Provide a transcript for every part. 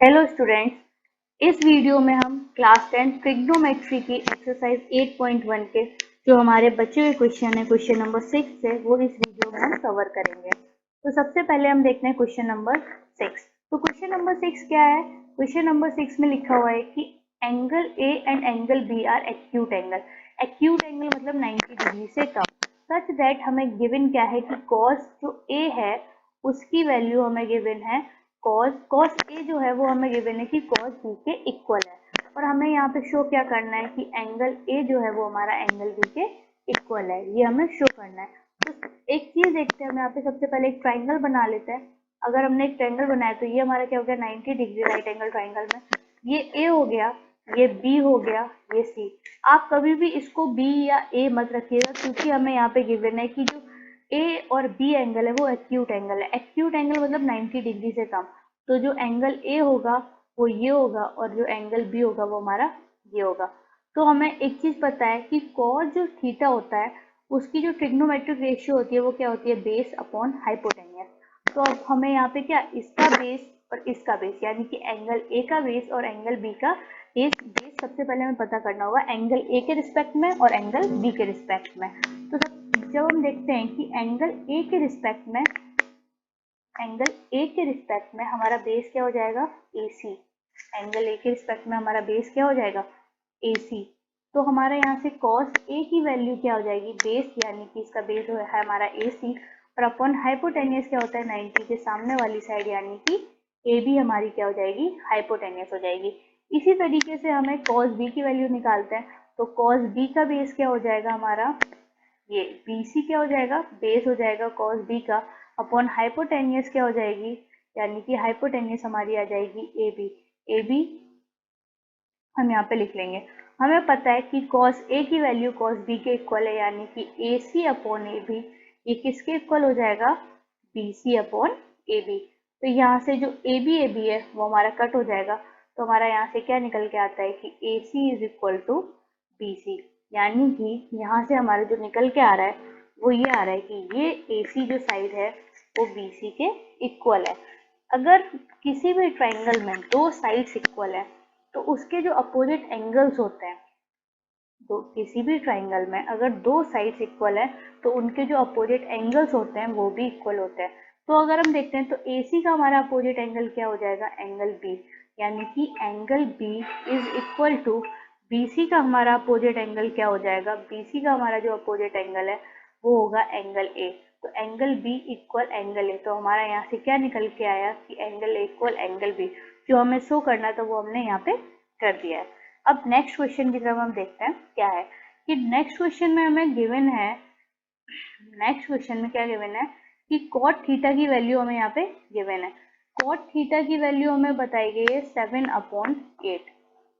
Hello students, इस video में हम क्लास 10 ट्रिग्नोमेट्री की एक्सरसाइज 8.1 के जो हमारे बचे हुए क्वेश्चन है क्वेश्चन नंबर 6 से वो इस वीडियो में हम कवर करेंगे। तो सबसे पहले हम देखते हैं क्वेश्चन नंबर 6। तो क्वेश्चन नंबर 6 क्या है? क्वेश्चन नंबर 6 में लिखा हुआ है कि angle A and angle B are acute angle. Acute angle मतलब 90 डिग्री से कम। सच दैट हमें गिवन क्या है कि कॉस जो ए है उसकी वैल्यू हमें गिवन है कॉस ए जो है वो हमें गिवन है कि कॉस बी के इक्वल है, और हमें यहाँ पे शो क्या करना है कि एंगल ए जो है वो हमारा एंगल बी के इक्वल है, ये हमें शो करना है। तो एक चीज देखते हैं, हम यहाँ पे सबसे पहले एक ट्राइंगल बना लेते हैं। अगर हमने एक ट्राइंगल बनाया तो ये हमारा क्या हो गया 90 डिग्री राइट एंगल ट्राइंगल में। ये ए हो गया, ये बी हो गया, ये सी। आप कभी भी इसको बी या ए मत रखिएगा क्योंकि हमें यहाँ पे गिवन है कि जो ए और बी एंगल है वो एक्यूट एंगल है। एक्यूट एंगल मतलब 90 डिग्री से कम। तो जो एंगल ए होगा वो ये होगा और जो एंगल बी होगा वो हमारा ये होगा। तो हमें एक चीज पता है कि कॉस जो थीटा होता है उसकी जो ट्रिग्नोमेट्रिक रेशियो होती है वो क्या होती है, बेस अपॉन हाइपोटेन्यूस। तो अब हमें यहाँ पे क्या, इसका बेस और इसका बेस यानी कि एंगल ए का बेस और एंगल बी का बेस सबसे पहले हमें पता करना होगा एंगल ए के रिस्पेक्ट में और एंगल बी के रिस्पेक्ट में। तो जब हम देखते हैं कि एंगल ए के रिस्पेक्ट में हमारा बेस क्या हो जाएगा, AC। एंगल ए के रिस्पेक्ट में हमारा बेस क्या हो जाएगा, AC। तो हमारा यहाँ से cos A की वैल्यू क्या हो जाएगी, बेस यानी कि इसका बेस है हमारा AC, और अपॉन हाइपोटेन्यूस क्या होता है 90 के सामने वाली साइड यानी कि AB हमारी क्या हो जाएगी, हाइपोटेन्यूस हो जाएगी। इसी तरीके से हमें cos B की वैल्यू निकालते हैं। तो cos B का बेस क्या हो जाएगा हमारा, ये BC क्या हो जाएगा, बेस हो जाएगा cos B का, अपॉन हाइपोटेन्यूस क्या हो जाएगी, यानी कि हाइपोटेन्यूस हमारी आ जाएगी AB हम यहाँ पे लिख लेंगे। हमें पता है कि cos A की वैल्यू cos B के इक्वल है यानी कि AC अपॉन AB, ये किसके इक्वल हो जाएगा, BC अपॉन AB। तो यहाँ से जो AB है वो हमारा कट हो जाएगा। तो हमारा यहाँ से क्या निकल के आता है कि AC is equal to BC, यानी कि यहाँ से हमारा जो निकल के आ रहा है वो ये आ रहा है कि ये AC जो साइड है वो BC के इक्वल है। अगर किसी भी ट्राइंगल में दो साइड्स इक्वल है तो उसके जो अपोजिट एंगल्स होते हैं, तो किसी भी ट्राइंगल में अगर दो साइड्स इक्वल है तो उनके जो अपोजिट एंगल्स होते हैं वो भी इक्वल होते हैं। तो अगर हम देखते हैं तो AC का हमारा अपोजिट एंगल क्या हो जाएगा, एंगल B, यानी कि angle B is equal to BC का हमारा अपोजिट एंगल क्या हो जाएगा, BC का हमारा जो अपोजिट एंगल है वो होगा एंगल A। तो angle B equal angle A, तो हमारा यहाँ से क्या निकल के आया कि angle A equal angle B। जो हमें शो करना था वो हमने यहाँ पे कर दिया है। अब नेक्स्ट क्वेश्चन की तरफ हम देखते हैं क्या है कि नेक्स्ट क्वेश्चन में हमें गिवन है, नेक्स्ट क्वेश्चन में क्या गिवन है कि कॉट थीटा की वैल्यू हमें यहाँ पे गिवन है। कॉट थीटा की वैल्यू हमें बताई गई है 7/8।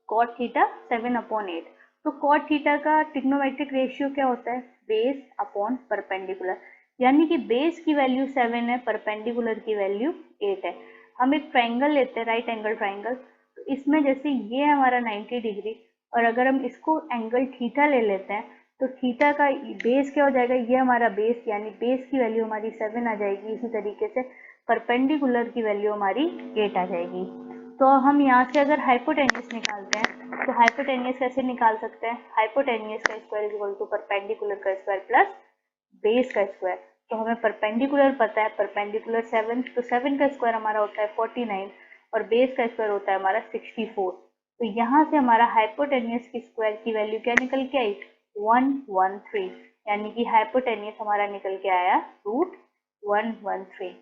Cot theta 7/8। तो कॉट थीटा का ट्रिग्नोमेट्रिक रेशियो क्या होता है, बेस अपॉन परपेंडिकुलर, यानी कि बेस की वैल्यू 7 है, परपेंडिकुलर की वैल्यू 8 है। हम एक ट्राइंगल लेते हैं, राइट एंगल ट्राइंगल। तो इसमें जैसे ये हमारा 90 डिग्री और अगर हम इसको एंगल थीटा ले लेते हैं तो थीटा का बेस क्या हो जाएगा, ये हमारा बेस यानी बेस की वैल्यू हमारी 7 आ जाएगी। इसी तरीके से परपेंडिकुलर की वैल्यू हमारी 8 आ जाएगी। तो हम यहाँ से अगर हाइपोटेन्यूस निकालते हैं तो हाइपोटेन्यूस कैसे निकाल सकते हैं, हाइपोटेन्यूस का square is equal to perpendicular का स्क्वायर प्लस बेस का स्क्वायर। तो हमें परपेंडिकुलर पता है, परपेंडिकुलर 7, तो 7 का स्क्वायर हमारा होता है 49 और बेस का स्क्वायर होता है हमारा 64। तो यहाँ से हमारा हाइपोटेन्यूस की स्क्वायर की वैल्यू क्या निकल के आई, 113, यानी कि हाइपोटेन्यूस हमारा निकल के आया √113।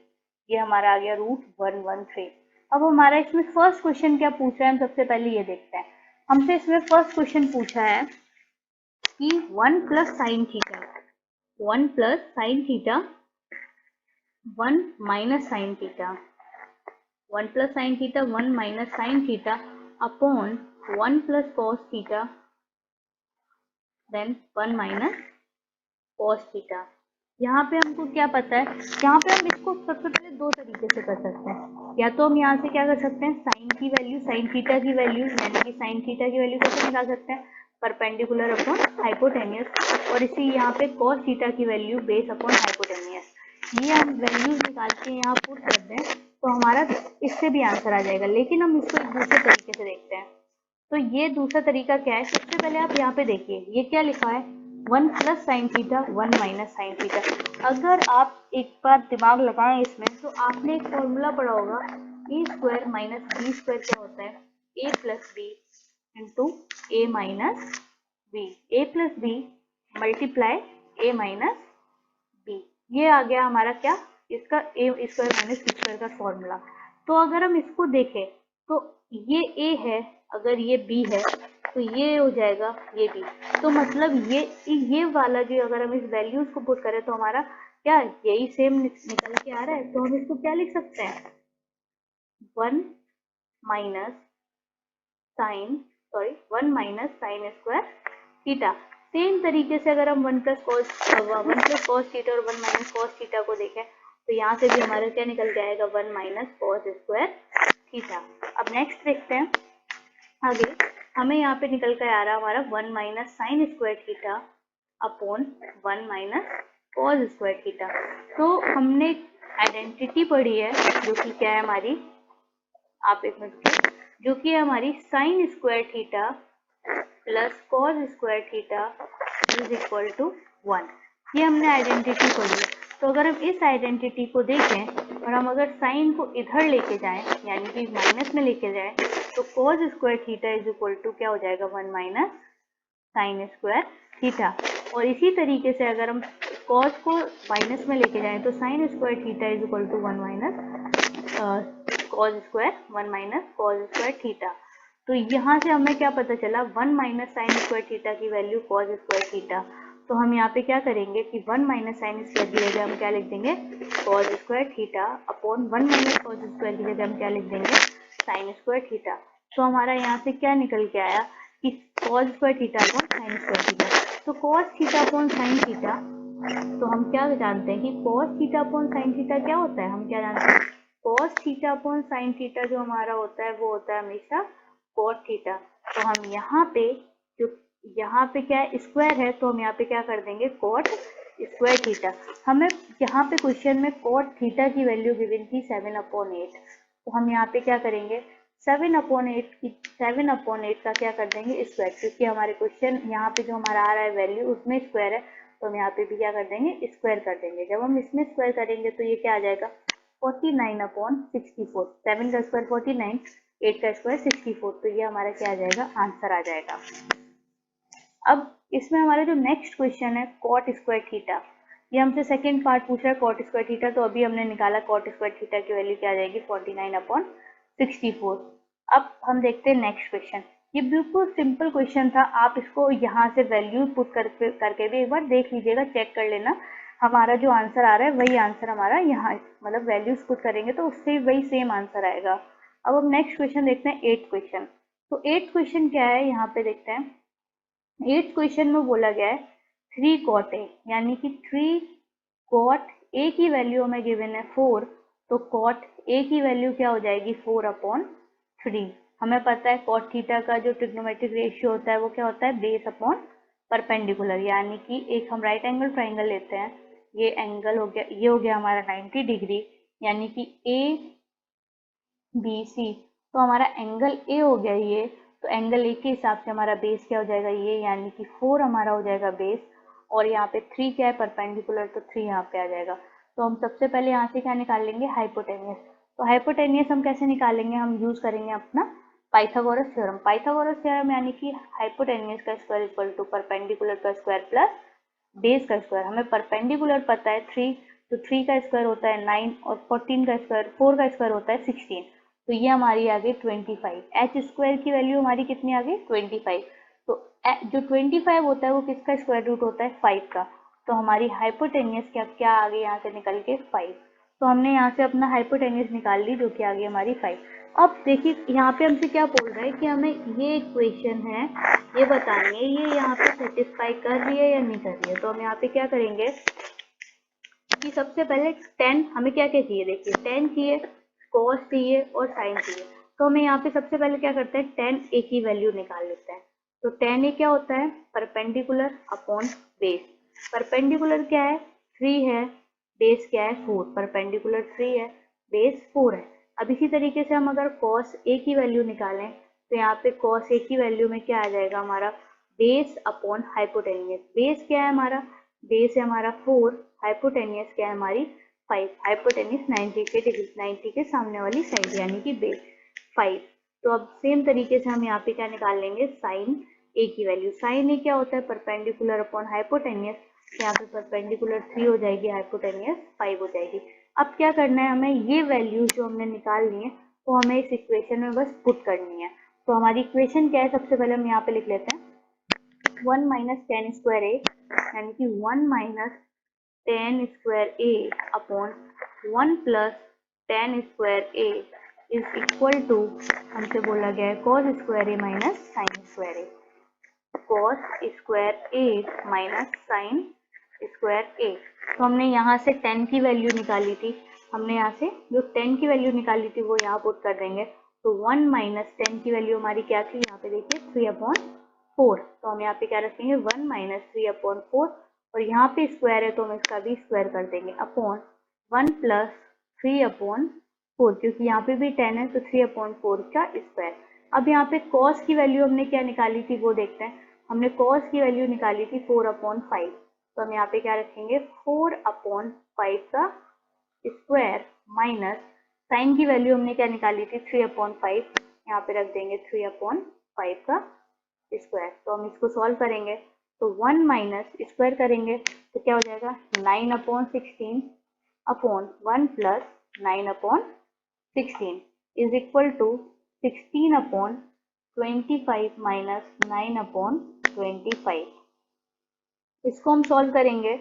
ये हमारा आ गया √113। अब हमारा इसमें फर्स्ट क्वेश्चन क्या पूछ रहा है, हम सबसे पहले ये देखते हैं। हमसे इसमें फर्स्ट क्वेश्चन पूछा है कि 1 plus sine theta 1 plus sine theta 1 minus sine theta 1 plus sine theta 1 minus sine theta upon 1 plus cos theta then 1 minus cos theta. यहाँ पे हमको क्या पता है, यहाँ पे हम इसको सबसे पहले दो तरीके से कर सकते हैं। या तो हम यहाँ से क्या कर सकते हैं, साइन की वैल्यू, साइन थीटा की वैल्यू यानी कि साइन थीटा की वैल्यू कैसे निकाल सकते हैं, परपेंडिकुलर अपॉन हाइपोटेन्यूस, और इसी यहाँ पे कॉस थीटा की वैल्यू बेस अपॉन हाइपोटेन्यूस। ये हम वैल्यूज निकाल के यहाँ पुट कर दें तो हमारा इससे भी आंसर आ जाएगा। लेकिन हम इसको एक दूसरे तरीके से देखते हैं। तो ये दूसरा तरीका क्या है, सबसे पहले आप यहाँ पे देखिए ये क्या लिखा है, 1 plus sine theta 1 minus sine theta. अगर आप एक बार दिमाग लगाएं इसमें, तो आपने एक फॉर्मूला पढ़ा होगा, ए स्क्वायर माइनस बी स्क्वायर क्या होता है, ए प्लस बी इंटू ए माइनस बी, ए प्लस बी मल्टीप्लाई ए माइनस बी। ये आ गया हमारा क्या, इसका ए स्क्वायर माइनस बी स्क्वायर का फॉर्मूला। तो अगर हम इसको देखें तो ये ए है, अगर ये बी है तो ये हो जाएगा ये बी। तो मतलब ये वाला जो, अगर हम इस वैल्यूज को पुट करें तो हमारा क्या यही सेम निकल के आ रहा है। तो हम इसको क्या लिख सकते हैं, 1 minus sine square theta. Same तरीके से अगर हम 1 प्लस कॉस थीटा और 1 माइनस कॉस थीटा को देखें तो यहाँ से भी हमारा क्या निकल के आएगा, 1 माइनस कॉस स्क्वायर थीटा। अब नेक्स्ट देखते हैं आगे, हमें यहाँ पे निकल कर आ रहा है हमारा 1 minus sine square theta upon 1 minus cos square theta. तो हमने आइडेंटिटी पढ़ी है जो कि क्या है हमारी, आप एक मिनट, जो कि है हमारी sine square theta plus cos square theta is equal to 1। ये हमने आइडेंटिटी पढ़ी। तो अगर हम इस आइडेंटिटी को देखें और हम अगर साइन को इधर लेके जाएं, यानी कि माइनस में लेके जाएं, तो cos square theta is equal to क्या हो जाएगा, 1 माइनस साइन स्क्वायर थीटा। और इसी तरीके से अगर हम कॉस को माइनस में लेके जाएं तो sine square theta is equal to 1 minus cos square theta. तो यहाँ से हमें क्या पता चला, 1 माइनस साइन स्क्वायर थीटा की वैल्यू कॉस स्क्वायर थीटा। तो हम यहाँ पे क्या करेंगे कि 1 माइनस साइन स्क्वायर की जगह हम क्या लिख देंगे, cos square theta upon 1 minus cos square की जगह हम क्या लिख देंगे, साइन स्क्वायर थीटा। तो हमारा यहाँ से क्या निकल के आया कि cos square theta upon sine square theta. तो cos theta upon sine theta, तो हम क्या जानते हैं कि cos theta upon sine theta क्या होता है, हम क्या जानते हैं, cos theta upon sine theta जो हमारा होता है वो होता है हमेशा कॉट थीटा। तो हम यहाँ पे जो यहाँ पे क्या है स्क्वायर है, तो हम यहाँ पे क्या कर देंगे, कॉट स्क्वायर थीटा। हमें यहाँ पे क्वेश्चन में कॉट थीटा की वैल्यू गिवन थी 7/8। तो हम यहाँ पे क्या करेंगे, 7/8 का क्या कर देंगे स्क्वायर, क्योंकि हमारे क्वेश्चन यहाँ पे जो हमारा आ रहा है वैल्यू उसमें स्क्वायर है, तो हम यहाँ पे भी क्या कर देंगे, स्क्वायर कर देंगे। जब हम इसमें स्क्वायर करेंगे तो ये क्या आ जाएगा, 49/64। 7 का स्क्वायर 49, 8 का स्क्वायर 64। तो ये हमारा क्या आ जाएगा, आंसर आ जाएगा। अब इसमें हमारा जो नेक्स्ट क्वेश्चन है कॉट स्क्वायर थीटा, ये हमसे सेकंड पार्ट पूछ रहा है कॉट स्क्वायर थीटा। तो अभी हमने निकाला कॉट स्क्वायर थीटा की वैल्यू क्या आ जाएगी, 49/64। अब हम देखते हैं नेक्स्ट क्वेश्चन। ये बिल्कुल सिंपल क्वेश्चन था, आप इसको यहाँ से वैल्यू पुट करके भी एक बार देख लीजिएगा, चेक कर लेना। हमारा जो आंसर आ रहा है वही आंसर हमारा यहाँ, मतलब वैल्यूज पुट करेंगे तो उससे वही सेम आंसर आएगा। अब हम नेक्स्ट क्वेश्चन देखते हैं, 8th क्वेश्चन। तो 8th क्वेश्चन क्या है, यहाँ पे देखते हैं। 8th क्वेश्चन में बोला गया है 3 cot a, यानी कि 3 cot a की वैल्यू हमें गिवन है 4। तो cot a की वैल्यू क्या हो जाएगी, 4/3। हमें पता है cot थीटा का जो ट्रिग्नोमेट्रिक रेशियो होता है वो क्या होता है, बेस अपॉन परपेंडिकुलर। यानी कि एक हम राइट एंगल ट्राइंगल लेते हैं, ये एंगल हो गया, ये हो गया हमारा 90 डिग्री, यानी कि ABC। तो हमारा एंगल A हो गया ये, तो एंगल A के हिसाब से हमारा बेस क्या हो जाएगा ये, यानी कि 4 हमारा हो जाएगा बेस। और यहाँ पे 3 क्या है, परपेंडिकुलर, तो 3 यहाँ पे आ जाएगा। तो हम सबसे पहले यहाँ से क्या निकाल लेंगे, हाइपोटेनियस। तो हाइपोटेनियस हम कैसे निकालेंगे, हम यूज करेंगे अपना पाइथागोरस थ्योरम। पाइथागोरस थ्योरम यानी कि हाइपोटेनियस का स्क्वायर इक्वल टू परपेंडिकुलर का स्क्वायर प्लस बेस का स्क्वायर। हमें परपेंडिकुलर पता है 3, तो 3 का स्क्वायर होता है 9 और 14 का स्क्वायर 4 का स्क्वायर होता है 16। तो ये हमारी आ गई 25। एच स्क्वायर की वैल्यू हमारी कितनी आ गई, 25। तो जो 25 होता है वो किसका स्क्वायर रूट होता है, 5 का। तो हमारी हाइपोटेनियस क्या आ गई यहाँ से निकल के 5। तो हमने यहाँ से अपना हाइपोटेनियस निकाल ली, जो कि आ गई हमारी 5। अब देखिए यहाँ पे हमसे क्या बोल रहा है कि हमें ये इक्वेशन है ये बतानी है, ये यहाँ पे सेटिस्फाई कर रही है या नहीं कर रही है। तो हम यहाँ पे क्या करेंगे कि सबसे पहले tan, हमें क्या क्या चाहिए, देखिए tan चाहिए, cos चाहिए और sin चाहिए। तो हमें यहाँ पे सबसे पहले क्या करते हैं, tan a की वैल्यू निकाल लेते हैं। तो tan a क्या होता है, परपेंडिकुलर अपॉन बेस। परपेंडिकुलर क्या है, 3 है, बेस क्या है 4, परपेंडिकुलर 3 है, बेस 4 है। अब इसी तरीके से हम अगर cos A की वैल्यू निकालें तो यहाँ पे cos A की वैल्यू में क्या आ जाएगा हमारा, बेस अपॉन हाइपोटेनियस। बेस क्या है हमारा, बेस है हमारा 4, हाइपोटेनियस क्या है हमारी 5। हाइपोटेनियस 90 के सामने वाली साइड यानी कि बेस 5। तो अब सेम तरीके से हम यहाँ पे क्या निकाल लेंगे, साइन ए की वैल्यू। साइन ए क्या होता है, परपेंडिकुलर अपॉन हाइपोटेनियस। यहाँ पे परपेंडिकुलर 3 हो जाएगी, हाइपोटेनियस 5 हो जाएगी। अब क्या करना है हमें, ये वैल्यू जो हमने निकाल ली है वो हमें इस इक्वेशन में बस पुट करनी है। तो हमारी इक्वेशन क्या है, सबसे पहले हम यहाँ पे लिख लेते हैं 1 माइनस टेन स्क्वायर ए, यानी कि 1 minus tan square A upon 1 plus tan square A is equal to, हमसे बोला गया है cos square A minus sine square A. Cos square A minus sine square A. तो हमने यहाँ से 10 की वैल्यू निकाली थी, हमने यहाँ से जो 10 की वैल्यू निकाली थी वो यहाँ पुट कर देंगे। तो 1 माइनस 10 की वैल्यू हमारी क्या थी, यहाँ पे देखिए 3/4। तो हम यहाँ पे क्या रखेंगे 1 माइनस 3/4, और यहाँ पे स्क्वायर है तो हम इसका भी स्क्वायर कर देंगे अपॉन 1 प्लस 3/4, क्योंकि यहाँ पे भी 10 है तो 3/4 का स्क्वायर। अब यहाँ पे cos की वैल्यू हमने क्या निकाली थी वो देखते हैं। हमने cos की वैल्यू निकाली थी 4/5, तो हम यहाँ पे क्या रखेंगे 4/5 का स्क्वायर माइनस साइन की वैल्यू हमने क्या निकाली थी 3/5, यहाँ पे रख देंगे 3/5 का स्क्वायर। तो हम इसको सॉल्व करेंगे तो 1 माइनस स्क्वायर करेंगे तो क्या हो जाएगा 9/16 upon 1 plus 9/16 is equal to 16/25 minus 9/25। इसको हम सॉल्व करेंगे,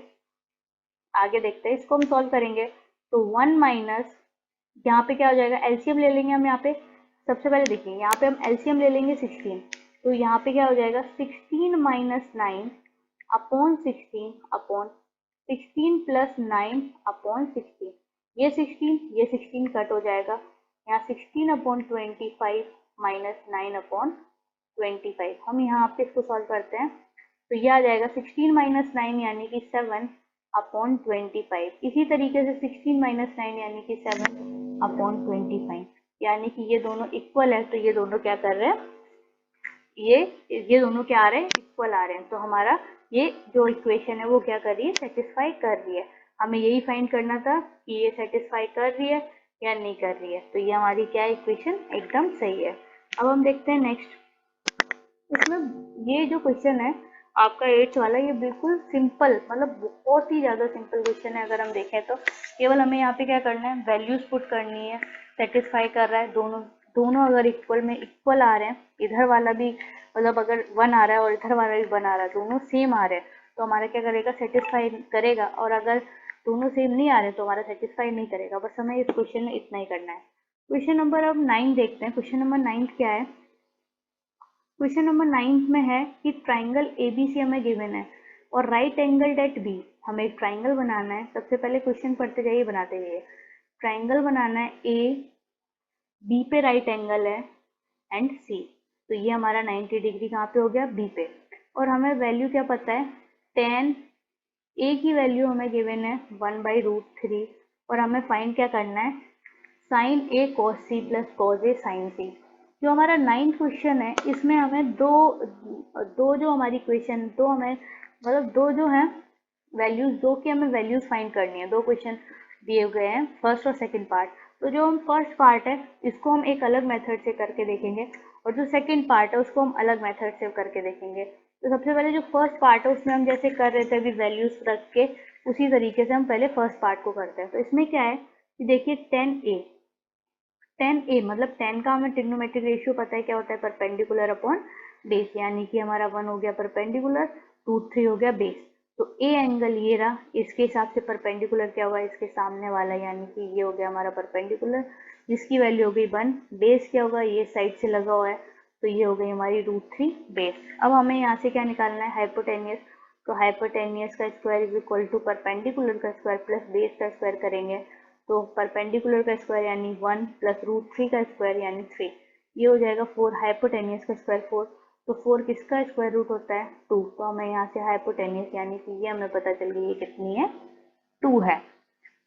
आगे देखते हैं। इसको हम सॉल्व करेंगे तो 1 माइनस, यहाँ पे क्या हो जाएगा, एलसीएम ले लेंगे हम। यहाँ पे सबसे पहले देखिए, यहाँ पे हम एलसीएम ले लेंगे 16, तो यहाँ पे क्या हो जाएगा 16 माइनस 9 अपॉन 16 प्लस 9/16। ये 16 कट हो जाएगा, यहाँ 16/25 माइनस 9/25। हम यहाँ पे इसको सॉल्व करते हैं तो ये आ जाएगा 16 माइनस 9 यानी कि 7/25। इसी तरीके से 16 माइनस 9 यानी कि 7/25, यानी कि ये दोनों इक्वल है। तो ये दोनों क्या कर रहे हैं, ये दोनों क्या आ रहे हैं, इक्वल आ रहे हैं। तो हमारा ये जो इक्वेशन है वो क्या कर रही है, सेटिस्फाई कर रही है। हमें यही फाइंड करना था कि ये सेटिस्फाई कर रही है या नहीं कर रही है। तो ये हमारी क्या इक्वेशन एकदम सही है। अब हम देखते हैं नेक्स्ट। इसमें ये जो क्वेश्चन है आपका 8th वाला, ये बिल्कुल सिंपल, मतलब बहुत ही ज़्यादा सिंपल क्वेश्चन है। अगर हम देखें तो केवल हमें यहाँ पे क्या करना है, वैल्यूज पुट करनी है। सेटिस्फाई कर रहा है, दोनों अगर इक्वल आ रहे हैं, इधर वाला भी मतलब अगर 1 आ रहा है और इधर वाला भी 1 आ रहा है, दोनों सेम आ रहे हैं तो हमारा क्या करेगा, सेटिस्फाई करेगा। और अगर दोनों सेम नहीं आ रहे तो हमारा सेटिस्फाई नहीं करेगा। बस हमें इस क्वेश्चन में इतना ही करना है। क्वेश्चन नंबर अब 9 देखते हैं। क्वेश्चन नंबर 9 क्या है, क्वेश्चन नंबर 9 में है कि ट्राइंगल एबीसी हमें गिवन है और राइट एंगल एट बी। हमें एक ट्राइंगल बनाना है। सबसे पहले क्वेश्चन पढ़ते जाइए, बनाते जाइए। ट्राइंगल बनाना है, ए बी पे राइट एंगल है एंड सी। तो ये हमारा 90 डिग्री कहाँ पे हो गया, बी पे। और हमें वैल्यू क्या पता है, tan ए की वैल्यू हमें गिवन है 1/√3, और हमें फाइंड क्या करना है, sign A cos C plus cos A sign सी। जो हमारा 9th क्वेश्चन है इसमें हमें दो जो हमारी क्वेश्चन, दो हमें मतलब दो जो है वैल्यूज, दो की हमें वैल्यूज फाइंड करनी है। दो क्वेश्चन दिए गए हैं, फर्स्ट और सेकंड पार्ट। तो जो हम फर्स्ट पार्ट है इसको हम एक अलग मेथड से करके देखेंगे, और जो सेकंड पार्ट है उसको हम अलग मेथड से करके देखेंगे। तो सबसे पहले जो फर्स्ट पार्ट है उसमें हम जैसे कर रहे थे अभी वैल्यूज रख के, उसी तरीके से हम पहले फर्स्ट पार्ट को करते हैं। तो इसमें क्या है कि देखिए tan ए मतलब tan का हमें ट्रिग्नोमेट्रिक रेशियो पता है क्या होता है, परपेंडिकुलर अपॉन बेस, यानी कि हमारा 1 हो गया परपेंडिकुलर, √3 हो गया बेस। तो ए एंगल ये रहा, इसके हिसाब से परपेंडिकुलर क्या हुआ, इसके सामने वाला, यानी कि ये हो गया हमारा परपेंडिकुलर, जिसकी वैल्यू हो गई 1। बेस क्या होगा, ये साइड से लगा हुआ है, तो ये हो गई हमारी √3 बेस। अब हमें यहाँ से क्या निकालना है, हाइपोटेनियस। तो हाइपोटेनियस का square is equal to perpendicular का स्क्वायर प्लस बेस का स्क्वायर करेंगे। तो परपेंडिकुलर का स्क्वायर यानी 1 प्लस √3 का स्क्वायर यानी 3, ये हो जाएगा 4। हाइपोटेनियस का स्क्वायर 4, तो 4 किसका स्क्वायर रूट होता है, 2। तो हमें यहाँ से हाइपोटेनियस यानी कि ये हमें पता चल गई ये कितनी है, 2 है।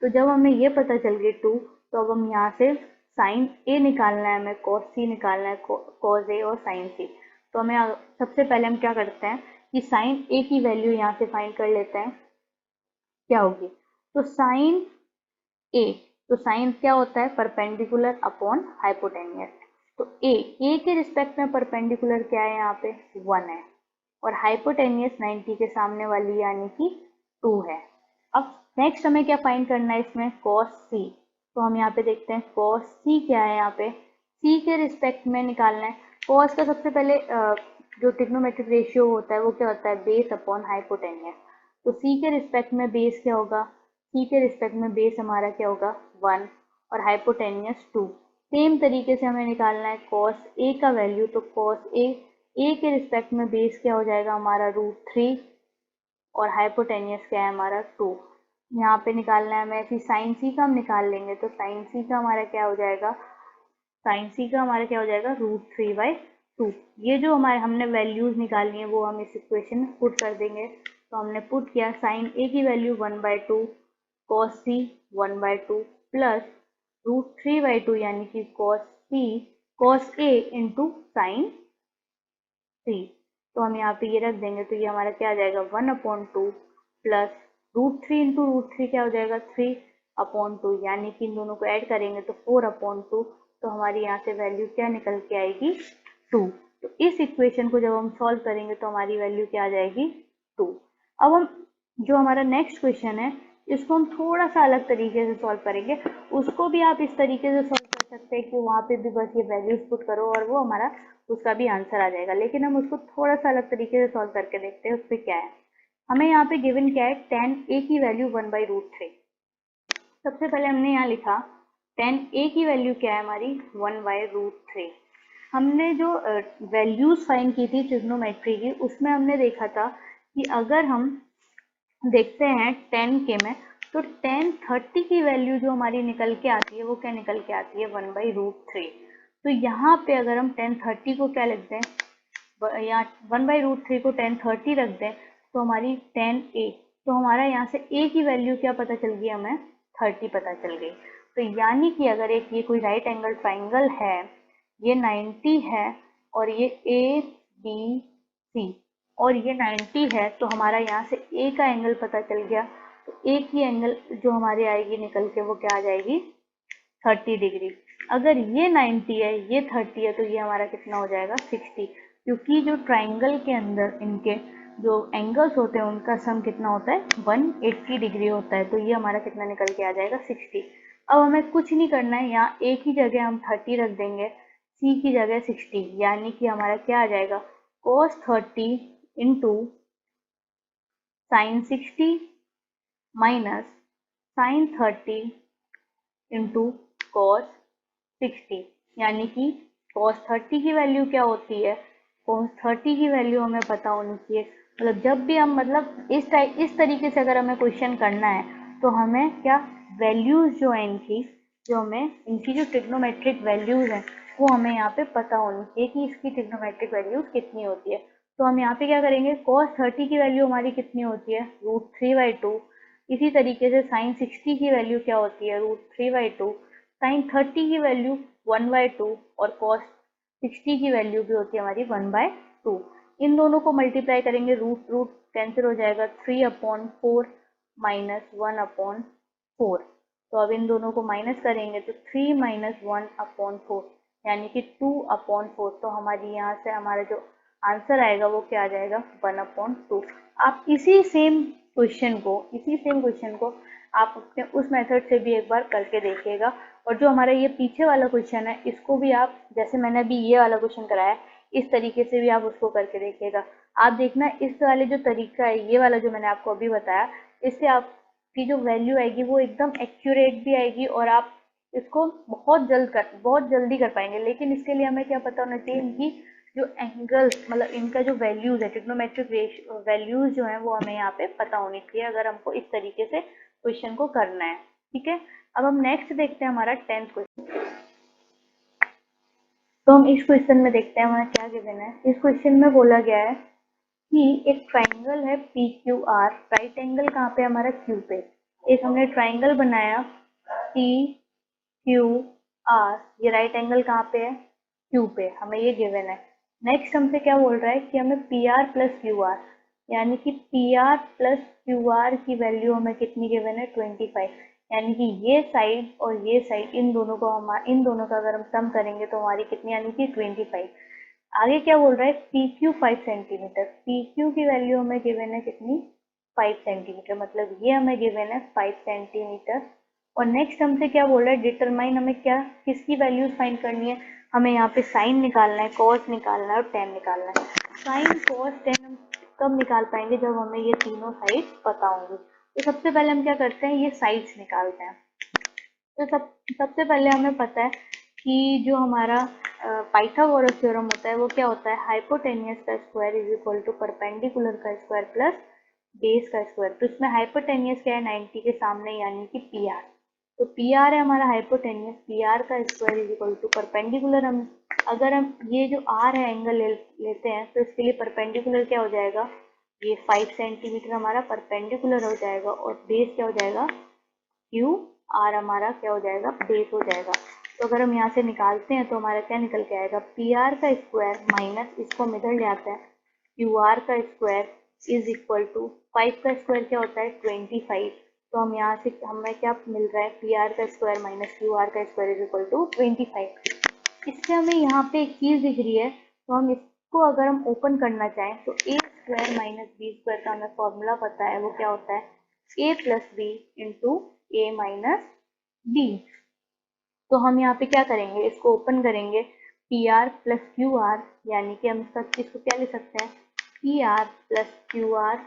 तो जब हमें ये पता चल गई 2, तो अब हम यहाँ से साइन ए निकालना है, हमें कॉस सी निकालना है, कॉस ए और साइन सी। तो हमें सबसे पहले हम क्या करते हैं कि साइन ए की वैल्यू यहाँ से फाइंड कर लेते हैं, क्या होगी। तो साइन ए, तो साइन क्या होता है, परपेंडिकुलर अपॉन हाइपोटेनियस। तो ए के रिस्पेक्ट में परपेंडिकुलर क्या है, यहाँ पे 1 है, और हाइपोटेनियस 90 के सामने वाली यानी कि 2 है। अब नेक्स्ट हमें क्या फाइंड करना है इसमें, कॉस सी। तो हम यहाँ पे देखते हैं कॉस सी क्या है, यहाँ पे सी के रिस्पेक्ट में निकालना है। कॉस का सबसे पहले जो ट्रिग्नोमेट्रिक रेशियो होता है वो क्या होता है, बेस अपॉन हाइपोटेनियस। तो सी के रिस्पेक्ट में बेस क्या होगा, सी के रिस्पेक्ट में बेस हमारा क्या होगा 1 और हाइपोटेनियस 2। सेम तरीके से हमें निकालना है कॉस ए का वैल्यू। तो कॉस ए के रिस्पेक्ट में बेस क्या हो जाएगा हमारा √3 और हाइपोटेनियस क्या है हमारा 2। यहाँ पे निकालना है हमें, फिर साइन सी का हम निकाल लेंगे। तो साइन सी का हमारा क्या हो जाएगा, साइन सी का हमारा क्या हो जाएगा √3/2। ये जो हमारे हमने वैल्यूज निकालनी है वो हम इस इक्वेशन में पुट कर देंगे। तो हमने पुट किया, साइन ए की वैल्यू 1/2, कॉस सी 1/2 प्लस √3/2 यानी कि कॉस ए इंटू साइन सी। तो हम यहाँ पे ये रख देंगे, तो ये हमारा क्या आ जाएगा 1/2 प्लस √3 इंटू √3 क्या हो जाएगा 3/2, यानी कि इन दोनों को ऐड करेंगे तो 4/2। तो हमारी यहाँ से वैल्यू क्या निकल के आएगी 2। तो इस इक्वेशन को जब हम सॉल्व करेंगे तो हमारी वैल्यू क्या आ जाएगी 2। अब हम जो हमारा नेक्स्ट क्वेश्चन है इसको हम थोड़ा सा अलग तरीके से सॉल्व करेंगे। उसको भी आप इस तरीके से सॉल्व कर सकते हैं कि वहाँ पे भी बस ये वैल्यूज पुट करो और वो हमारा उसका भी आंसर आ जाएगा, लेकिन हम उसको थोड़ा सा अलग तरीके से सॉल्व करके देखते हैं। उसमें क्या है, हमें यहाँ पे गिवन क्या है, tan a की वैल्यू 1/√3। सबसे पहले हमने यहाँ लिखा tan a की वैल्यू क्या है हमारी 1/√3। हमने जो वैल्यूज फाइंड की थी ट्रिग्नोमेट्री की, उसमें हमने देखा था कि अगर हम देखते हैं 10 के में, तो tan 30 की वैल्यू जो हमारी निकल के आती है वो क्या निकल के आती है 1/√3। तो यहाँ पे अगर हम tan 30 को क्या लिख दें, यहाँ 1/√3 को tan 30 रख दें तो हमारी tan a, तो हमारा यहाँ से a की वैल्यू क्या पता चल गई, हमें 30 पता चल गई। तो यानी कि अगर एक ये कोई राइट एंगल ट्राइंगल है, ये 90 है और ये ABC और ये 90 है, तो हमारा यहाँ से a का एंगल पता चल गया। तो a की एंगल जो हमारी आएगी निकल के वो क्या आ जाएगी 30 डिग्री। अगर ये 90 है ये 30 है तो ये हमारा कितना हो जाएगा 60, क्योंकि जो ट्राइंगल के अंदर इनके जो एंगल्स होते हैं उनका सम कितना होता है 180 डिग्री होता है। तो ये हमारा कितना निकल के आ जाएगा 60। अब हमें कुछ नहीं करना है, यहाँ a की जगह हम 30 रख देंगे, c की जगह 60, यानी कि हमारा क्या आ जाएगा cos 30 into sine 60 minus sine 30 into cos 60, यानी कि cos 30 की वैल्यू क्या होती है, cos 30 की वैल्यू हमें पता होनी चाहिए। मतलब जब भी हम मतलब इस तरीके से अगर हमें क्वेश्चन करना है तो हमें क्या वैल्यूज जो है इनकी जो ट्रिग्नोमेट्रिक वैल्यूज हैं वो हमें यहाँ पे पता होनी चाहिए कि इसकी ट्रिग्नोमेट्रिक वैल्यूज कितनी होती है। तो हम यहाँ पे क्या करेंगे, cos 30 की वैल्यू हमारी कितनी होती है √3/2। इसी तरीके से साइन 60 की वैल्यू क्या होती है √3/2, साइन 30 की वैल्यू 1/2 और cos 60 की वैल्यू भी होती है हमारी 1/2। इन दोनों को मल्टीप्लाई करेंगे, रूट रूट कैंसिल हो जाएगा, 3/4 माइनस 1/4। तो अब इन दोनों को माइनस करेंगे तो 3 माइनस 1/4 यानी कि 2/4। तो हमारी यहाँ से हमारा जो आंसर आएगा वो क्या आ जाएगा 1/2। आप इसी सेम क्वेश्चन को आप अपने उस मेथड से भी एक बार करके देखिएगा। और जो हमारा ये पीछे वाला क्वेश्चन है इसको भी आप, जैसे मैंने अभी ये वाला क्वेश्चन कराया, इस तरीके से भी आप उसको करके देखिएगा। आप देखना इस वाले जो तरीका है, ये वाला जो मैंने आपको अभी बताया, इससे आपकी जो वैल्यू आएगी वो एकदम एक्यूरेट भी आएगी और आप इसको बहुत जल्दी कर पाएंगे। लेकिन इसके लिए हमें क्या पता होना चाहिए, इनकी जो एंगल्स मतलब इनका जो वैल्यूज है ट्रिग्नोमेट्रिक वैल्यूज जो है वो हमें यहाँ पे पता होनी चाहिए अगर हमको इस तरीके से क्वेश्चन को करना है। ठीक है, अब हम नेक्स्ट देखते हैं हमारा 10th क्वेश्चन। तो हम इस क्वेश्चन में देखते हैं हमारा क्या गिवन है। इस क्वेश्चन में बोला गया है कि एक ट्राइंगल है PQR, राइट एंगल कहाँ पे हमारा Q पे। एक हमने ट्राइंगल बनाया क्यू आर, ये राइट एंगल कहाँ पे है, क्यू पे, हमें ये गिवन है। नेक्स्ट हमसे क्या बोल रहा है कि हमें P R plus Q are, यानी कि P R plus Q R की वैल्यू हमें कितनी गिवन है, 25, यानी कि ये साइड और ये साइड, इन दोनों का अगर हम सम करेंगे तो हमारी कितनी यानी कि 25। आगे क्या बोल रहा है, P Q 5 centimetre, P Q की वैल्यू हमें गिवन है कितनी, 5 सेंटीमीटर, मतलब ये हमें गिवन है 5 सेंटीमीटर। और नेक्स्ट हमसे क्या बोल रहा है, डिटरमाइन, हमें क्या किसकी वैल्यूज फाइंड करनी है, हमें यहाँ पे साइन निकालना है, कॉस निकालना है और टेन निकालना है। साइन कॉस टेन हम कब निकाल पाएंगे, जब हमें ये तीनों साइड्स पता होंगी। तो सबसे पहले हम क्या करते हैं, ये साइड्स निकालते हैं। तो सबसे पहले हमें पता है कि जो हमारा पाइथागोरस थ्योरम होता है वो क्या होता है, हाइपोटेनियस का square is equal to perpendicular का स्क्वायर प्लस बेस का स्क्वायर। तो इसमें हाइपोटेनियस क्या है, 90 के सामने, यानी कि पी आर। तो पी आर है हमारा हाइपोटेनियस, पी आर का square is equal to perpendicular. हम अगर हम ये जो आर है एंगल लेते हैं तो इसके लिए परपेंडिकुलर क्या हो जाएगा, ये 5 सेंटीमीटर हमारा परपेंडिकुलर हो जाएगा, और बेस क्या हो जाएगा, क्यू आर हमारा क्या हो जाएगा, बेस हो जाएगा। तो अगर हम यहाँ से निकालते हैं तो हमारा क्या निकल के आएगा, पी आर का स्क्वायर माइनस, इसको हम इधर ले आते हैं, क्यू आर का स्क्वायर इज इक्वल टू 5 का स्क्वायर क्या होता है, 25। तो हम यहाँ से हमें क्या मिल रहा है, पी आर का स्क्वायर माइनस क्यू आर का स्क्वायर इज इक्वल टू 25। इससे हमें यहाँ पे एक चीज दिख रही है, तो हम इसको अगर हम ओपन करना चाहें तो ए स्क्वायर माइनस बी स्क्वायर का हमें फॉर्मूला पता है, वो क्या होता है, ए प्लस बी इंटू ए माइनस बी। तो हम यहाँ पे क्या करेंगे, इसको ओपन करेंगे, P R plus Q are, यानी कि हम इसको क्या लिख सकते हैं, P R plus Q are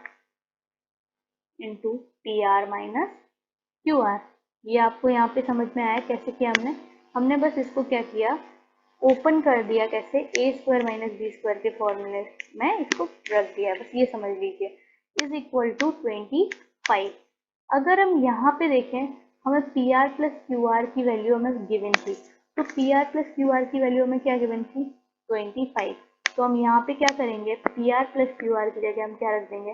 into P R minus Q are. ये आपको यहाँ पे समझ में आया कैसे किया हमने बस इसको क्या किया, ओपन कर दिया, कैसे, ए स्क्वायर माइनस बी स्क्वायर के फॉर्मूले में इसको रख दिया, बस ये समझ लीजिए, इज इक्वल टू 25। अगर हम यहाँ पे देखें, हमें P R plus Q R की वैल्यू हमें गिवन थी, तो P R plus Q R की वैल्यू हमें क्या गिवन थी, 25। तो हम यहाँ पे क्या करेंगे, P R plus Q R की जगह हम क्या रख देंगे,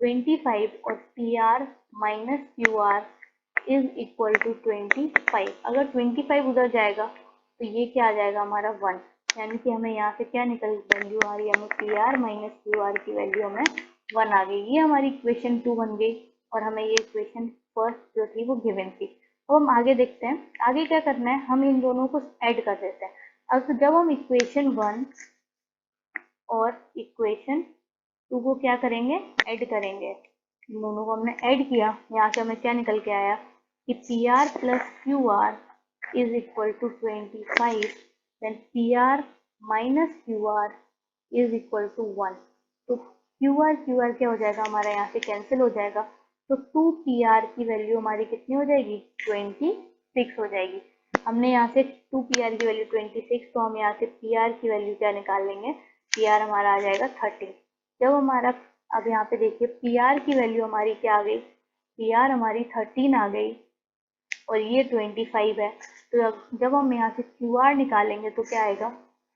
25, और P R minus Q R is equal to 25। अगर 25 उधर जाएगा तो ये क्या आ जाएगा हमारा 1, यानी कि हमें यहाँ से क्या निकल वैल्यू आ रही है, हमें P R minus Q R की वैल्यू हमें 1 आ गई। ये हमारी इक्वेशन 2 बन गई, और हमें ये इक्वेशन फर्स्ट जो थी वो गिवन थी। अब हम आगे देखते हैं, आगे क्या करना है, हम इन दोनों को ऐड कर देते हैं। अब तो जब हम इक्वेशन 1 और इक्वेशन 2 को क्या करेंगे, ऐड करेंगे, इन दोनों को हमने ऐड किया, यहाँ से हमें क्या निकल के आया कि P R plus Q R is equal to 25, then P R minus Q R is equal to 1। तो क्यू आर क्या हो जाएगा हमारा, यहाँ से कैंसिल हो जाएगा, तो 2 पी आर की वैल्यू हमारी कितनी हो जाएगी, 26 हो जाएगी। हमने यहाँ से 2 पी आर की वैल्यू 26, तो हम यहाँ से पी आर की वैल्यू क्या निकाल लेंगे, पी आर हमारा आ जाएगा 30। जब हमारा, अब यहाँ पे देखिए पी आर की वैल्यू हमारी क्या आ गई, पी आर हमारी 13 आ गई, और ये 25 है। तो जब हम यहाँ से क्यू आर निकालेंगे तो क्या आएगा,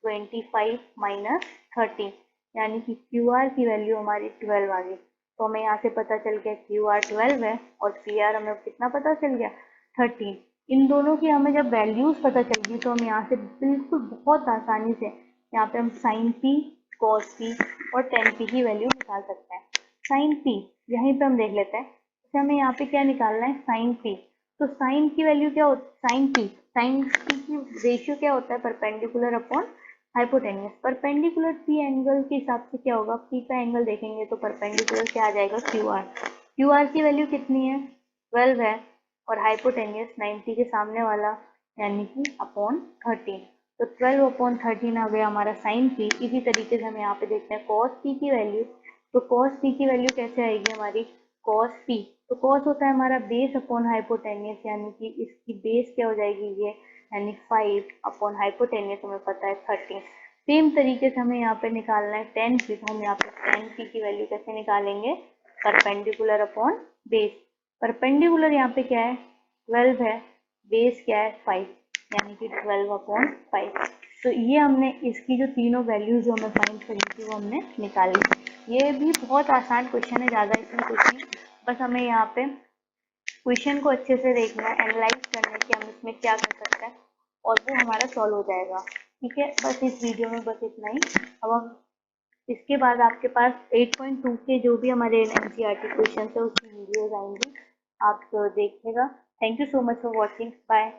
25 माइनस 13, यानी कि क्यू आर की वैल्यू हमारी 12 आ गई। तो हमें यहाँ से पता चल गया क्यू आर 12 है, और पी आर हमें कितना पता चल गया, 13। इन दोनों की हमें जब वैल्यूज पता चल गई तो हम यहाँ से बिल्कुल बहुत आसानी से यहाँ पे हम साइन पी, कॉस पी और टेन पी की वैल्यू निकाल सकते हैं। साइन पी यहीं पे हम देख लेते हैं, तो हमें यहाँ पे क्या निकालना है, साइन पी। तो साइन की वैल्यू क्या होती है, साइन पी की रेशियो क्या होता है, perpendicular upon hypotenuse. Perpendicular P angle के हिसाब से क्या होगा, पी का एंगल देखेंगे तो परपेंडिकुलर क्या आ जाएगा, क्यू आर। क्यू आर की वैल्यू कितनी है, 12 है, और हाइपोटेनियस 90 के सामने वाला, यानी कि अपॉन 13। तो 12 अपॉन 13 आ गया हमारा साइन पी। इसी तरीके से हम यहाँ पे देखते हैं कॉस पी की वैल्यू। तो कॉस पी की वैल्यू कैसे आएगी हमारी, कॉस पी, तो कॉस होता है हमारा बेस अपॉन हाइपोटेनियस, यानी कि इसकी बेस क्या हो जाएगी ये, यानी 5 अपॉन हाइपोटेनियस हमें पता है 13। सेम तरीके से हमें यहाँ पे निकालना है टेन पी, तो हम यहाँ पे टेन पी की वैल्यू कैसे निकालेंगे, परपेंडिकुलर अपॉन बेस। परपेंडिकुलर यहाँ पे क्या है, 12 है, बेस क्या है 5, यानी कि 12 अपॉन 5। तो ये हमने इसकी जो तीनों वैल्यूज जो हमें फाइंड करनी थी वो हमने निकाली। ये भी बहुत आसान क्वेश्चन है, ज़्यादा इसमें कुछ नहीं, बस हमें यहाँ पे क्वेश्चन को अच्छे से देखना है, एनालाइज करना है कि हम इसमें क्या कर सकते हैं। और वो हमारा सॉल्व हो जाएगा। ठीक है, बस इस वीडियो में बस इतना ही। अब हम इसके बाद आपके पास 8.2 के जो भी हमारे एनसीईआरटी क्वेश्चन है उसकी वीडियोज आएंगी, आप देखिएगा। Thank you so much for watching, bye.